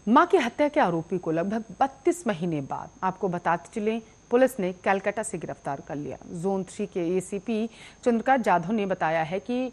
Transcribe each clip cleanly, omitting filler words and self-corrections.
मां की हत्या के आरोपी को लगभग 32 महीने बाद आपको बताते चलें पुलिस ने कलकत्ता से गिरफ्तार कर लिया। जोन 3 के एसीपी चंद्रकांत जाधव ने बताया है कि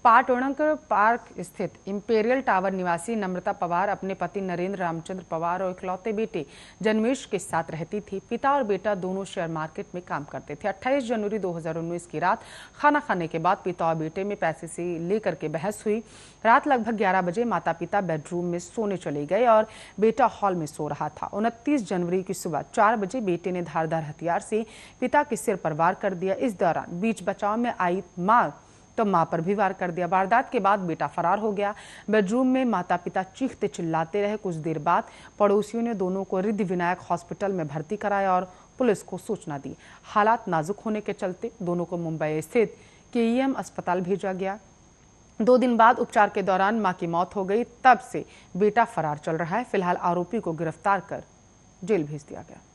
पाटोणक पार्क स्थित इंपीरियल टावर निवासी नम्रता पवार अपने पति नरेंद्र रामचंद्र पवार और इकलौते बेटे जन्मेश के साथ रहती थी। पिता और बेटा दोनों शेयर मार्केट में काम करते थे। 28 जनवरी 2019 की रात खाना खाने के बाद पिता और बेटे में पैसे से लेकर के बहस हुई। रात लगभग 11 बजे माता पिता बेडरूम में सोने चले गए और बेटा हॉल में सो रहा था। 29 जनवरी की सुबह 4 बजे बेटे ने धारदार हथियार से पिता के सिर पर वार कर दिया। इस दौरान बीच बचाव में आई मां पर भी वार कर दिया। वारदात के बाद बेटा फरार हो गया। बेडरूम में माता पिता चीखते चिल्लाते रहे। कुछ देर बाद पड़ोसियों ने दोनों को रिद्धि विनायक हॉस्पिटल में भर्ती कराया और पुलिस को सूचना दी। हालात नाजुक होने के चलते दोनों को मुंबई स्थित केईएम अस्पताल भेजा गया। 2 दिन बाद उपचार के दौरान मां की मौत हो गई। तब से बेटा फरार चल रहा है। फिलहाल आरोपी को गिरफ्तार कर जेल भेज दिया गया।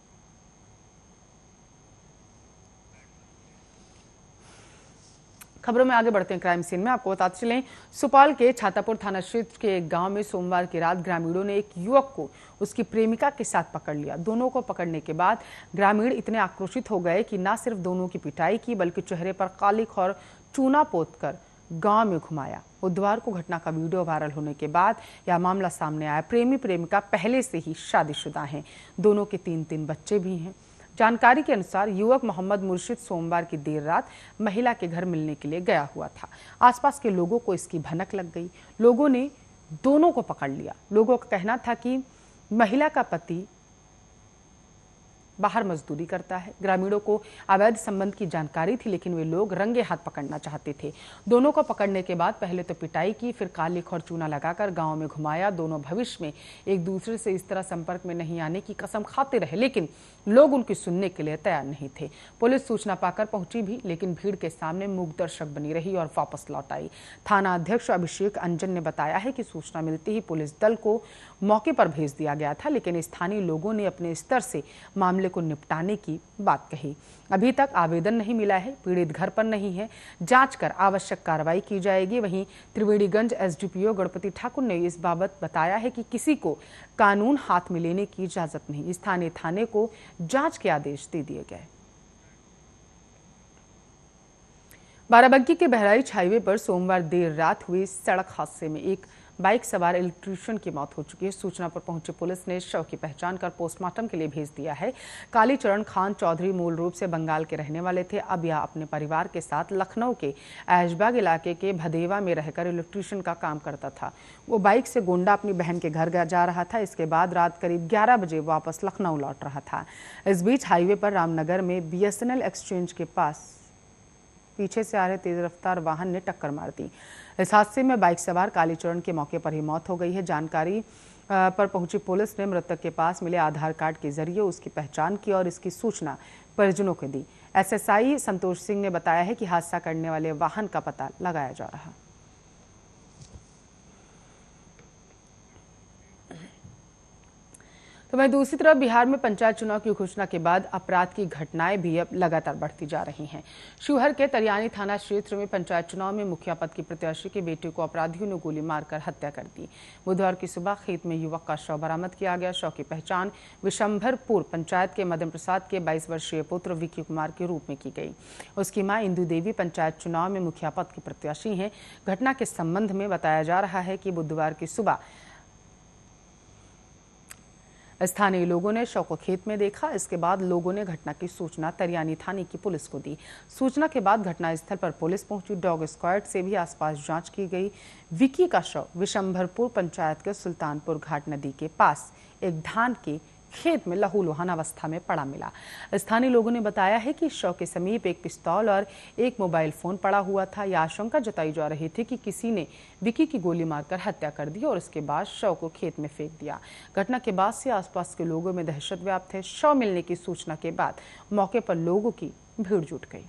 खबरों में आगे बढ़ते हैं क्राइम सीन में। आपको बताते चलें सुपौल के छातापुर थाना क्षेत्र के एक गांव में सोमवार की रात ग्रामीणों ने एक युवक को उसकी प्रेमिका के साथ पकड़ लिया। दोनों को पकड़ने के बाद ग्रामीण इतने आक्रोशित हो गए कि न सिर्फ दोनों की पिटाई की बल्कि चेहरे पर कालिख और चूना पोतकर गांव में घुमाया। बुधवार को घटना का वीडियो वायरल होने के बाद यह मामला सामने आया। प्रेमी प्रेमिका पहले से ही शादीशुदा हैं। दोनों के 3 बच्चे भी हैं। जानकारी के अनुसार युवक मोहम्मद मुर्शिद सोमवार की देर रात महिला के घर मिलने के लिए गया हुआ था। आसपास के लोगों को इसकी भनक लग गई। लोगों ने दोनों को पकड़ लिया। लोगों का कहना था कि महिला का पति बाहर मजदूरी करता है। ग्रामीणों को अवैध संबंध की जानकारी थी, लेकिन वे लोग रंगे हाथ पकड़ना चाहते थे। दोनों को पकड़ने के बाद पहले तो पिटाई की, फिर कालिख और चूना लगाकर गांव में घुमाया। दोनों भविष्य में एक दूसरे से इस तरह संपर्क में नहीं आने की कसम खाते रहे, लेकिन लोग उनकी सुनने के लिए तैयार नहीं थे। पुलिस सूचना पाकर पहुंची भी, लेकिन भीड़ के सामने मूक दर्शक बनी रही और वापस लौट आई। थाना अध्यक्ष अभिषेक अंजन ने बताया है कि सूचना मिलते ही पुलिस दल को मौके पर भेज दिया गया था, लेकिन स्थानीय लोगों ने अपने स्तर से मामले को निपटाने की बात कही। अभी तक आवेदन नहीं मिला है। पीड़ित घर पर नहीं है। जांच कर आवश्यक कार्रवाई की जाएगी। वहीं त्रिवेणीगंज एसडीपीओ गणपति ठाकुर ने इस बाबत बताया है कि किसी को कानून हाथ में लेने की इजाजत नहीं। स्थानीय थाने को जांच के आदेश दे दिए गए। बाराबंकी के बहराइच हाईवे पर सोमवार देर रात हुए सड़क हादसे में एक बाइक सवार इलेक्ट्रीशियन की मौत हो चुकी है। सूचना पर पहुंची पुलिस ने शव की पहचान कर पोस्टमार्टम के लिए भेज दिया है। कालीचरण खान चौधरी मूल रूप से बंगाल के रहने वाले थे। अब यह अपने परिवार के साथ लखनऊ के ऐशबाग इलाके के भदेवा में रहकर इलेक्ट्रीशियन का काम करता था। वो बाइक से गोंडा अपनी बहन के घर जा रहा था। इसके बाद रात करीब 11 बजे वापस लखनऊ लौट रहा था। इस बीच हाईवे पर रामनगर में BSNL एक्सचेंज के पास पीछे से आ रहे तेज रफ्तार वाहन ने टक्कर मार दी। इस हादसे में बाइक सवार कालीचरण की मौके पर ही मौत हो गई है। जानकारी पर पहुंची पुलिस ने मृतक के पास मिले आधार कार्ड के जरिए उसकी पहचान की और इसकी सूचना परिजनों को दी। SSI संतोष सिंह ने बताया है कि हादसा करने वाले वाहन का पता लगाया जा रहा है। तो वहीं दूसरी तरफ बिहार में पंचायत चुनाव की घोषणा के बाद अपराध की घटनाएं भी अब लगातार बढ़ती जा रही हैं। शिवहर के तरियानी थाना क्षेत्र में पंचायत चुनाव में मुखिया पद की प्रत्याशी के बेटे को अपराधियों ने गोली मारकर हत्या कर दी। बुधवार की सुबह खेत में युवक का शव बरामद किया गया। शव की पहचान विशंभरपुर पंचायत के मदन प्रसाद के 22 वर्षीय पुत्र विक्की कुमार के रूप में की गई। उसकी मां इंदु देवी पंचायत चुनाव में मुखिया पद की प्रत्याशी हैं। घटना के संबंध में बताया जा रहा है कि बुधवार की सुबह स्थानीय लोगों ने शव को खेत में देखा। इसके बाद लोगों ने घटना की सूचना तरियानी थाने की पुलिस को दी। सूचना के बाद घटनास्थल पर पुलिस पहुंची। डॉग स्क्वाड से भी आसपास जांच की गई। विक्की का शव विशंभरपुर पंचायत के सुल्तानपुर घाट नदी के पास एक धान के खेत में लहूलुहान अवस्था में पड़ा मिला। स्थानीय लोगों ने बताया है कि शव के समीप एक पिस्तौल और एक मोबाइल फोन पड़ा हुआ था। यह आशंका जताई जा रही थी कि किसी ने विक्की की गोली मारकर हत्या कर दी और उसके बाद शव को खेत में फेंक दिया। घटना के बाद से आसपास के लोगों में दहशत व्याप्त है। शव मिलने की सूचना के बाद मौके पर लोगों की भीड़ जुट गई।